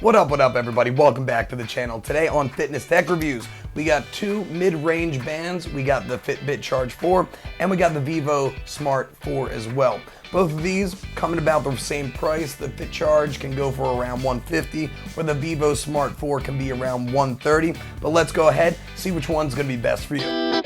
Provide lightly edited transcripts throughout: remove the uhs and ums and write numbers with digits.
What up everybody? Welcome back to the channel. Today on Fitness Tech Reviews, we got two mid-range bands. We got the Fitbit Charge 4 and we got the Vivosmart 4 as well. Both of these coming about the same price. The Fit Charge can go for around $150, where the Vivosmart 4 can be around $130. But let's go ahead, see which one's gonna be best for you.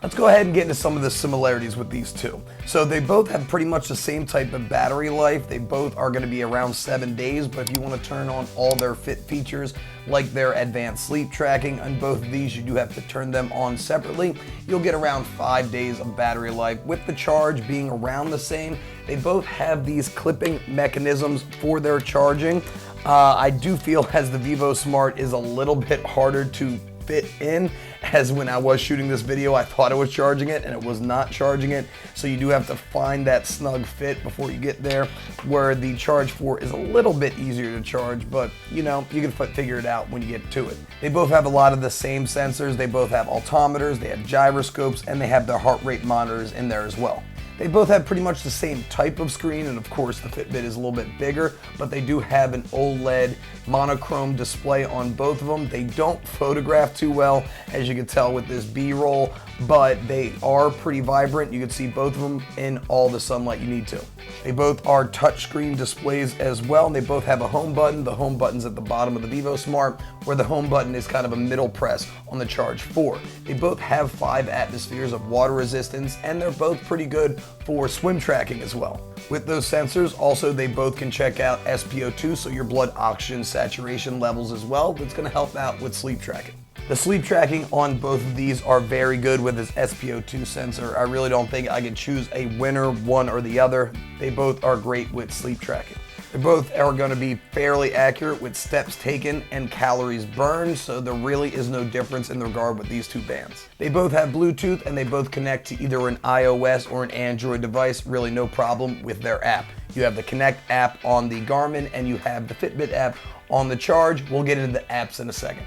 Let's go ahead and get into some of the similarities with these two. So they both have pretty much the same type of battery life. They both are going to be around 7 days, but if you want to turn on all their fit features like their advanced sleep tracking, on both of these you do have to turn them on separately. You'll get around 5 days of battery life. With the charge being around the same, they both have these clipping mechanisms for their charging. I do feel as the Vivosmart is a little bit harder to fit in, as when I was shooting this video I thought I was charging it and it was not charging it, so you do have to find that snug fit before you get there, where the Charge 4 is a little bit easier to charge, but you know, you can figure it out when you get to it. They both have a lot of the same sensors. They both have altimeters, they have gyroscopes, and they have their heart rate monitors in there as well. They both have pretty much the same type of screen, and of course the Fitbit is a little bit bigger, but they do have an OLED monochrome display on both of them. They don't photograph too well, as you can tell with this B-roll, but they are pretty vibrant. You can see both of them in all the sunlight you need to. They both are touchscreen displays as well, and they both have a home button. The home button's at the bottom of the Vivosmart, where the home button is kind of a middle press on the Charge 4. They both have 5 atmospheres of water resistance, and they're both pretty good for swim tracking as well. With those sensors, also they both can check out SpO2, so your blood oxygen saturation levels as well. That's going to help out with sleep tracking. The sleep tracking on both of these are very good with this SpO2 sensor. I really don't think I can choose a winner, one or the other. They both are great with sleep tracking. They both are going to be fairly accurate with steps taken and calories burned, so there really is no difference in the regard with these two bands. They both have Bluetooth, and they both connect to either an iOS or an Android device. Really no problem with their app. You have the Connect app on the Garmin, and you have the Fitbit app on the Charge. We'll get into the apps in a second.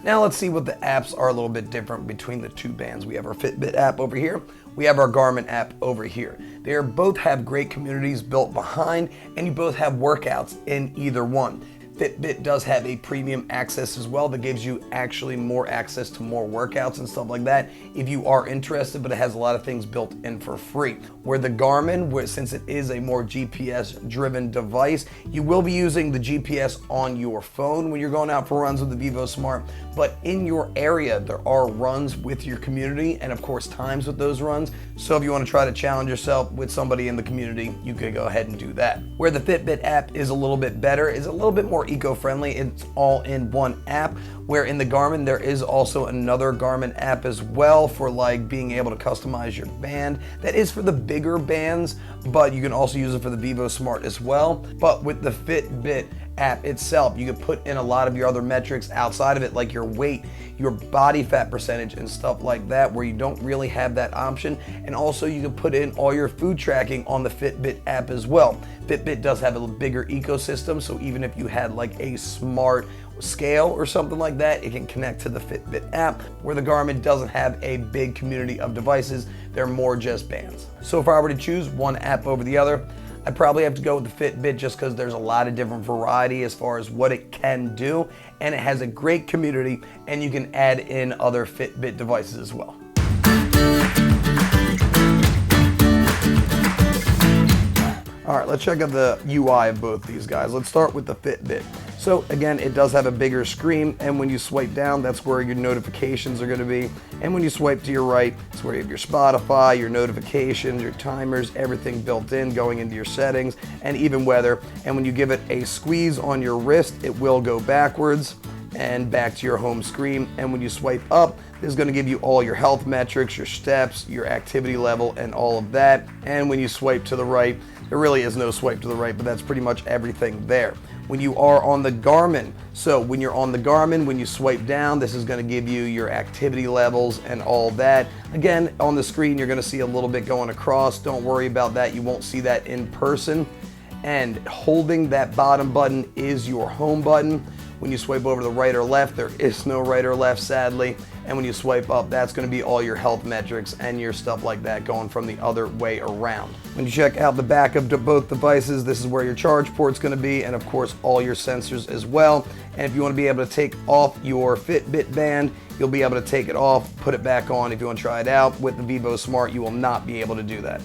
Now let's see what the apps are a little bit different between the two bands. We have our Fitbit app over here. We have our Garmin app over here. They both have great communities built behind, and you both have workouts in either one. Fitbit does have a premium access as well that gives you actually more access to more workouts and stuff like that if you are interested, but it has a lot of things built in for free. Where the Garmin, since it is a more GPS driven device, you will be using the GPS on your phone when you're going out for runs with the Vivosmart, but in your area there are runs with your community and of course times with those runs. So if you want to try to challenge yourself with somebody in the community, you could go ahead and do that. Where the Fitbit app is a little bit better, is a little bit more eco-friendly. It's all in one app, where in the Garmin there is also another Garmin app as well for like being able to customize your band. That is for the bigger bands, but you can also use it for the Vivosmart as well. But with the Fitbit app itself, you can put in a lot of your other metrics outside of it, like your weight, your body fat percentage and stuff like that, where you don't really have that option. And also you can put in all your food tracking on the Fitbit app as well. Fitbit does have a bigger ecosystem, so even if you had like a smart scale or something like that, it can connect to the Fitbit app, where the Garmin doesn't have a big community of devices. They're more just bands. So if I were to choose one app over the other, I'd probably have to go with the Fitbit, just because there's a lot of different variety as far as what it can do, and it has a great community, and you can add in other Fitbit devices as well. All right, let's check out the UI of both these guys. Let's start with the Fitbit. So again, it does have a bigger screen, and when you swipe down, that's where your notifications are going to be. And when you swipe to your right, it's where you have your Spotify, your notifications, your timers, everything built in, going into your settings, and even weather. And when you give it a squeeze on your wrist, it will go backwards and back to your home screen. And when you swipe up, this is going to give you all your health metrics, your steps, your activity level, and all of that. And when you swipe to the right, there really is no swipe to the right, but that's pretty much everything there. When you are on the Garmin, so when you're on the Garmin, when you swipe down, this is going to give you your activity levels and all that. Again, on the screen, you're going to see a little bit going across. Don't worry about that. You won't see that in person. and holding that bottom button is your home button. When you swipe over to the right or left, there is no right or left, sadly. And when you swipe up, that's going to be all your health metrics and your stuff like that going from the other way around. When you check out the back of both devices, this is where your charge port's going to be, and of course all your sensors as well. And if you want to be able to take off your Fitbit band, you'll be able to take it off, put it back on. If you want to try it out with the Vivosmart, you will not be able to do that.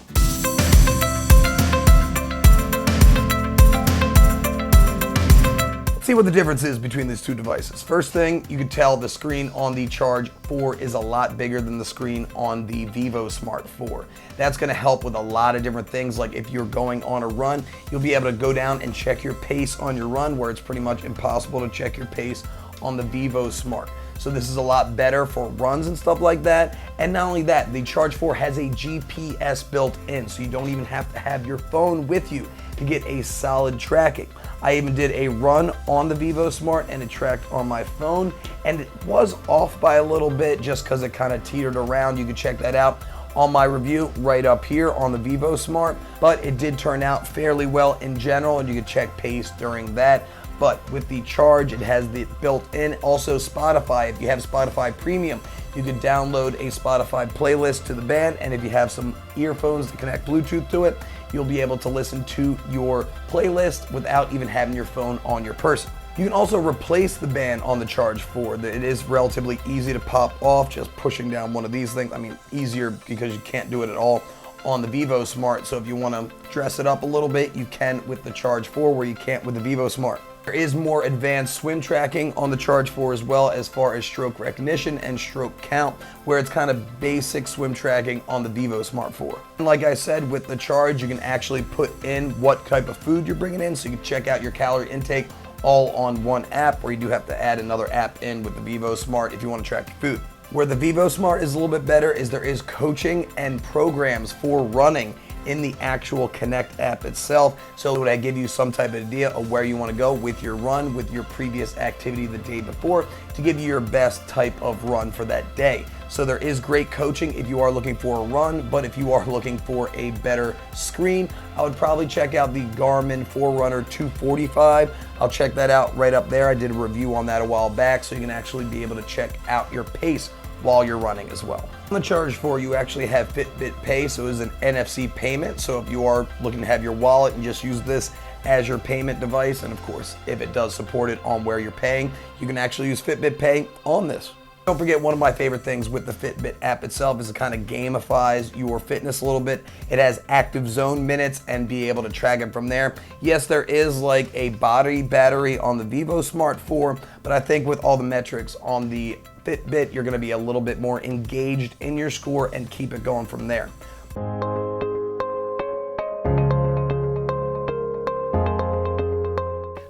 See what the difference is between these two devices. First thing, you can tell the screen on the Charge 4 is a lot bigger than the screen on the Vivosmart 4. That's gonna help with a lot of different things, like if you're going on a run, you'll be able to go down and check your pace on your run, where it's pretty much impossible to check your pace on the Vivosmart. So this is a lot better for runs and stuff like that. And not only that, the Charge 4 has a GPS built in, so you don't even have to have your phone with you to get a solid tracking. I even did a run on the Vivosmart and it tracked on my phone, and it was off by a little bit just because it kind of teetered around. You can check that out on my review right up here on the Vivosmart, but it did turn out fairly well in general, and you can check pace during that. But with the Charge, it has the built-in also Spotify. If you have Spotify Premium, you can download a Spotify playlist to the band, and if you have some earphones that connect Bluetooth to it, you'll be able to listen to your playlist without even having your phone on your person. You can also replace the band on the Charge 4. It is relatively easy to pop off, just pushing down one of these things. I mean, easier because you can't do it at all on the Vivosmart. So if you want to dress it up a little bit, you can with the Charge 4 where you can't with the Vivosmart. There is more advanced swim tracking on the Charge 4 as well, as far as stroke recognition and stroke count, where it's kind of basic swim tracking on the Vivosmart 4. And like I said, with the Charge, you can actually put in what type of food you're bringing in, so you can check out your calorie intake all on one app, or you do have to add another app in with the Vivosmart if you want to track your food. Where the Vivosmart is a little bit better is there is coaching and programs for running in the actual Connect app itself. So would I give you some type of idea of where you want to go with your run, with your previous activity the day before, to give you your best type of run for that day. So there is great coaching if you are looking for a run, but if you are looking for a better screen, I would probably check out the Garmin Forerunner 245. I'll check that out right up there. I did a review on that a while back, so you can actually be able to check out your pace while you're running as well. On the Charge 4, you actually have Fitbit Pay, so it's an NFC payment. So if you are looking to have your wallet and just use this as your payment device, and of course, if it does support it on where you're paying, you can actually use Fitbit Pay on this. Don't forget, one of my favorite things with the Fitbit app itself is it kind of gamifies your fitness a little bit. It has active zone minutes and be able to track it from there. Yes, there is like a battery on the Vivosmart 4, but I think with all the metrics on the Fitbit, you're going to be a little bit more engaged in your score and keep it going from there.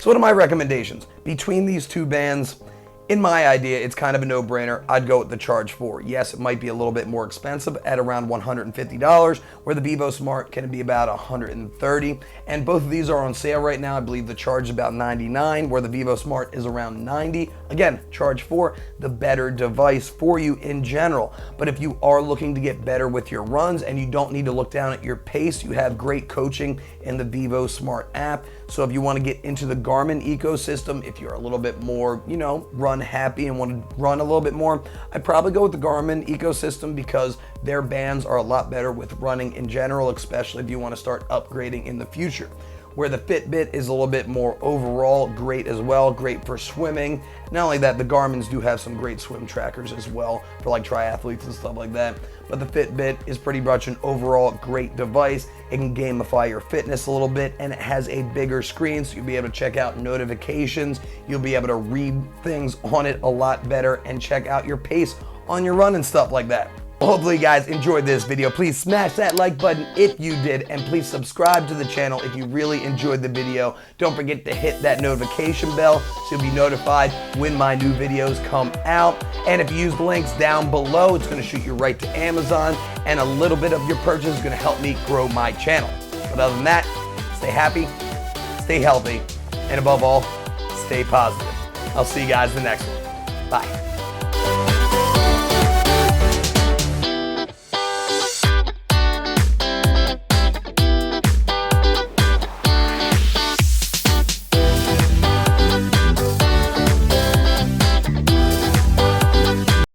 So what are my recommendations? Between these two bands, in my idea, it's kind of a no-brainer. I'd go with the Charge 4. Yes, it might be a little bit more expensive at around $150, where the Vivosmart can be about $130. And both of these are on sale right now. I believe the Charge is about $99, where the Vivosmart is around $90. Again, Charge 4, the better device for you in general. But if you are looking to get better with your runs and you don't need to look down at your pace, you have great coaching in the Vivosmart app. So if you want to get into the Garmin ecosystem, if you're a little bit more, run happy and want to run a little bit more, I'd probably go with the Garmin ecosystem because their bands are a lot better with running in general, especially if you want to start upgrading in the future. Where the Fitbit is a little bit more overall great as well, great for swimming. Not only that, the Garmin's do have some great swim trackers as well for like triathletes and stuff like that. But the Fitbit is pretty much an overall great device. It can gamify your fitness a little bit, and it has a bigger screen, so you'll be able to check out notifications. You'll be able to read things on it a lot better and check out your pace on your run and stuff like that. Hopefully you guys enjoyed this video. Please smash that like button if you did, and please subscribe to the channel if you really enjoyed the video. Don't forget to hit that notification bell so you'll be notified when my new videos come out. And if you use the links down below, it's going to shoot you right to Amazon, and a little bit of your purchase is going to help me grow my channel. But other than that, stay happy, stay healthy, and above all, stay positive. I'll see you guys in the next one. Bye.